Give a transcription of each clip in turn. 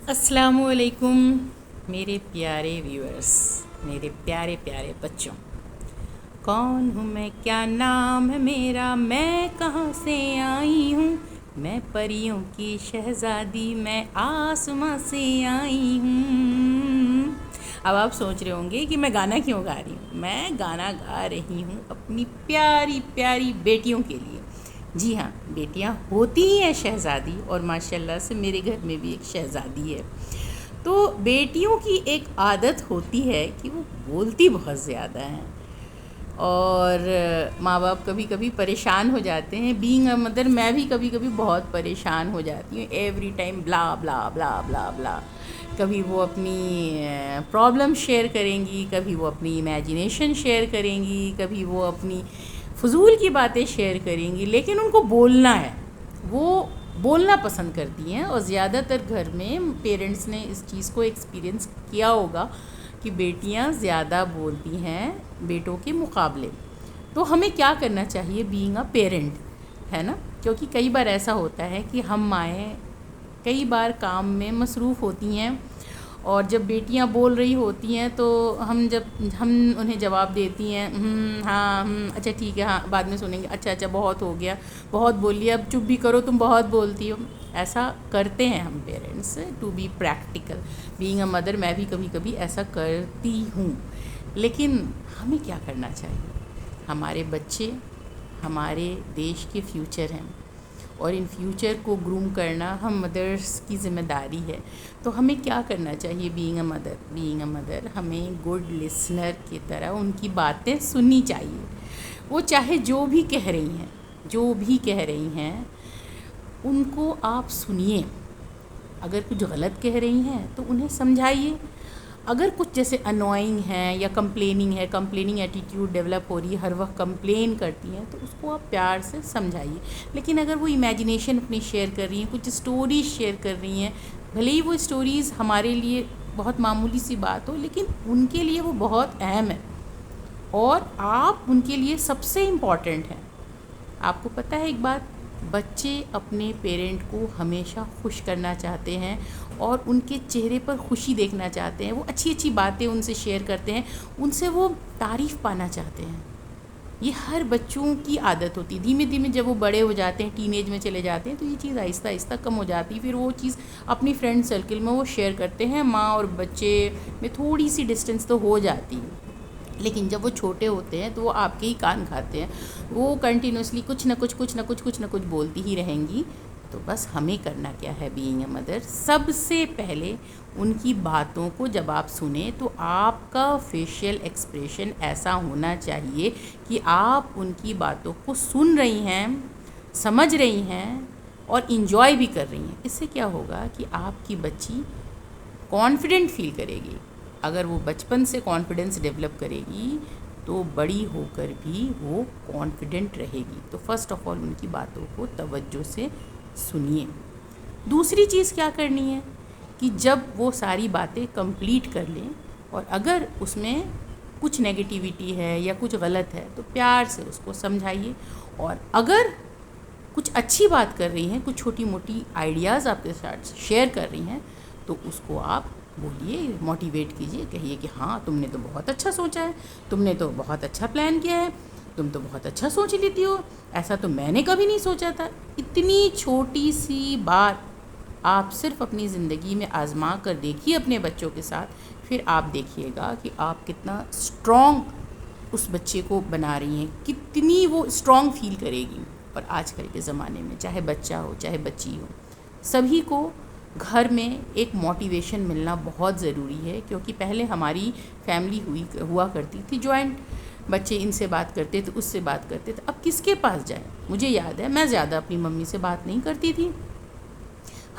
السلام علیکم میرے پیارے ویورز، میرے پیارے پیارے بچوں. کون ہوں میں، کیا نام ہے میرا، میں کہاں سے آئی ہوں؟ میں پریوں کی شہزادی، میں آسماں سے آئی ہوں. اب آپ سوچ رہے ہوں گے کہ میں گانا کیوں گا رہی ہوں. میں گانا گا رہی ہوں اپنی پیاری پیاری بیٹیوں کے لیے. جی ہاں، بیٹیاں ہوتی ہی ہیں شہزادی، اور ماشاء اللہ سے میرے گھر میں بھی ایک شہزادی ہے. تو بیٹیوں کی ایک عادت ہوتی ہے کہ وہ بولتی بہت زیادہ ہیں، اور ماں باپ کبھی کبھی پریشان ہو جاتے ہیں. بینگ اے مدر میں بھی کبھی کبھی بہت پریشان ہو جاتی ہوں. ایوری ٹائم بلا بلا بلا بلا بلا. کبھی وہ اپنی پرابلم شیئر کریں گی، کبھی وہ اپنی امیجنیشن شیئر کریں گی، کبھی وہ اپنی فضول کی باتیں شیئر کریں گی. لیکن ان کو بولنا ہے، وہ بولنا پسند کرتی ہیں. اور زیادہ تر گھر میں پیرنٹس نے اس چیز کو ایکسپیرئنس کیا ہوگا کہ بیٹیاں زیادہ بولتی ہیں بیٹوں کے مقابلے. تو ہمیں کیا کرنا چاہیے بینگ اے پیرنٹ، ہے نا؟ کیونکہ کئی بار ایسا ہوتا ہے کہ ہم مائیں کئی بار کام میں مصروف ہوتی ہیں، اور جب بیٹیاں بول رہی ہوتی ہیں تو ہم انہیں جواب دیتی ہیں ہاں اچھا ٹھیک ہے، ہاں بعد میں سنیں گے، اچھا اچھا بہت ہو گیا، بہت بولی، اب چپ بھی کرو، تم بہت بولتی ہو. ایسا کرتے ہیں ہم parents. To be practical, being a mother میں بھی کبھی کبھی ایسا کرتی ہوں. لیکن ہمیں کیا کرنا چاہیے؟ ہمارے بچے ہمارے دیش کے فیوچر ہیں، اور ان فیوچر کو گروم کرنا ہم مدرس کی ذمہ داری ہے. تو ہمیں کیا کرنا چاہیے بینگ اے مدر ہمیں گڈ لسنر کی طرح ان کی باتیں سننی چاہیے. وہ چاہے جو بھی کہہ رہی ہیں ان کو آپ سنیے. اگر کچھ غلط کہہ رہی ہیں تو انہیں سمجھائیے. اگر کچھ جیسے انوائنگ ہے یا کمپلیننگ ایٹیٹیوڈ ڈیولپ ہو رہی ہے، ہر وقت کمپلین کرتی ہیں، تو اس کو آپ پیار سے سمجھائیے. لیکن اگر وہ امیجنیشن اپنی شیئر کر رہی ہیں، کچھ اسٹوریز شیئر کر رہی ہیں، بھلے ہی وہ اسٹوریز ہمارے لیے بہت معمولی سی بات ہو، لیکن ان کے لیے وہ بہت اہم ہے، اور آپ ان کے لیے سب سے امپورٹنٹ ہیں. آپ کو پتہ ہے ایک بات، بچے اپنے پیرنٹ کو ہمیشہ خوش کرنا چاہتے ہیں، اور ان کے چہرے پر خوشی دیکھنا چاہتے ہیں. وہ اچھی اچھی باتیں ان سے شیئر کرتے ہیں، ان سے وہ تعریف پانا چاہتے ہیں. یہ ہر بچوں کی عادت ہوتی ہے. دھیمے دھیمے جب وہ بڑے ہو جاتے ہیں، ٹین ایج میں چلے جاتے ہیں، تو یہ چیز آہستہ آہستہ کم ہو جاتی ہے. پھر وہ چیز اپنی فرینڈ سرکل میں وہ شیئر کرتے ہیں. ماں اور بچے میں تھوڑی سی ڈسٹینس تو ہو جاتی ہے، لیکن جب وہ چھوٹے ہوتے ہیں تو وہ آپ کے ہی کان کھاتے ہیں. وہ کنٹینیوسلی کچھ نہ کچھ بولتی ہی رہیں گی. تو بس ہمیں کرنا کیا ہے بینگ اے مدر، سب سے پہلے ان کی باتوں کو جب آپ سنیں تو آپ کا فیشیل ایکسپریشن ایسا ہونا چاہیے کہ آپ ان کی باتوں کو سن رہی ہیں، سمجھ رہی ہیں، اور انجوائے بھی کر رہی ہیں. اس سے کیا ہوگا کہ آپ کی بچی کانفیڈنٹ فیل کرے گی. اگر وہ بچپن سے کانفیڈنس ڈیولپ کرے گی تو بڑی ہو کر بھی وہ کانفیڈنٹ رہے گی. تو فرسٹ آف آل ان کی باتوں کو توجہ سے سنیے. دوسری چیز کیا کرنی ہے کہ جب وہ ساری باتیں کمپلیٹ کر لیں، اور اگر اس میں کچھ نیگیٹیوٹی ہے یا کچھ غلط ہے تو پیار سے اس کو سمجھائیے. اور اگر کچھ اچھی بات کر رہی ہیں، کچھ چھوٹی موٹی آئیڈیاز آپ کے ساتھ شیئر کر رہی ہیں، تو اس کو آپ بولیے، موٹیویٹ کیجیے، کہیے کہ ہاں تم نے تو بہت اچھا سوچا ہے، تم نے تو بہت اچھا پلان کیا ہے، تم تو بہت اچھا سوچ لیتی ہو، ایسا تو میں نے کبھی نہیں سوچا تھا. اتنی چھوٹی سی بات آپ صرف اپنی زندگی میں آزما کر دیکھیے اپنے بچوں کے ساتھ. پھر آپ دیکھیے گا کہ آپ کتنا اسٹرانگ اس بچے کو بنا رہی ہیں، کتنی وہ اسٹرانگ فیل کرے گی. اور آج کل کے زمانے میں چاہے بچہ ہو چاہے بچی ہو، سبھی کو گھر میں ایک موٹیویشن ملنا بہت ضروری ہے. کیونکہ پہلے ہماری فیملی ہوا کرتی تھی جوائنٹ، بچے ان سے بات کرتے تھے، اس سے بات کرتے تھے. اب کس کے پاس جائیں؟ مجھے یاد ہے میں زیادہ اپنی ممی سے بات نہیں کرتی تھی.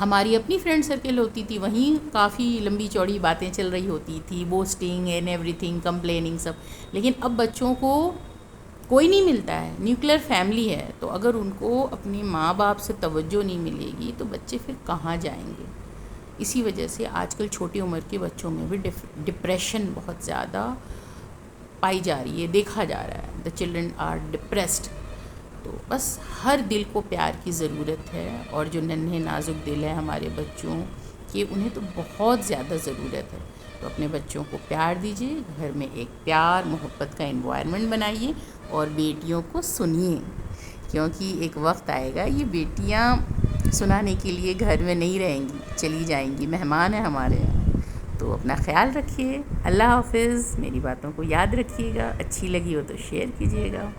ہماری اپنی فرینڈ سرکل ہوتی تھی، وہیں کافی لمبی چوڑی باتیں چل رہی ہوتی تھی، boosting and every thing, complaining سب. لیکن اب بچوں کو کوئی نہیں ملتا ہے، نیوکلیر فیملی ہے، تو اگر ان کو اپنی ماں باپ سے توجہ نہیں ملے گی تو بچے پھر کہاں جائیں گے؟ اسی وجہ سے آج کل چھوٹی عمر کے بچوں میں بھی ڈپریشن بہت زیادہ پائی جا رہی ہے، دیکھا جا رہا ہے. The children are depressed. تو بس ہر دل کو پیار کی ضرورت ہے، اور جو ننھے نازک دل ہیں ہمارے بچوں کہ انہیں تو بہت زیادہ ضرورت ہے. تو اپنے بچوں کو پیار دیجیے، گھر میں ایک پیار محبت کا انوائرمنٹ بنائیے، اور بیٹیوں کو سنیے، کیونکہ ایک وقت آئے گا یہ بیٹیاں سنانے کے لیے گھر میں نہیں رہیں گی، چلی جائیں گی، مہمان ہیں ہمارے یہاں. تو اپنا خیال رکھیے. اللہ حافظ. میری باتوں کو یاد رکھیے گا، اچھی لگی ہو تو شیئر کیجیے گا.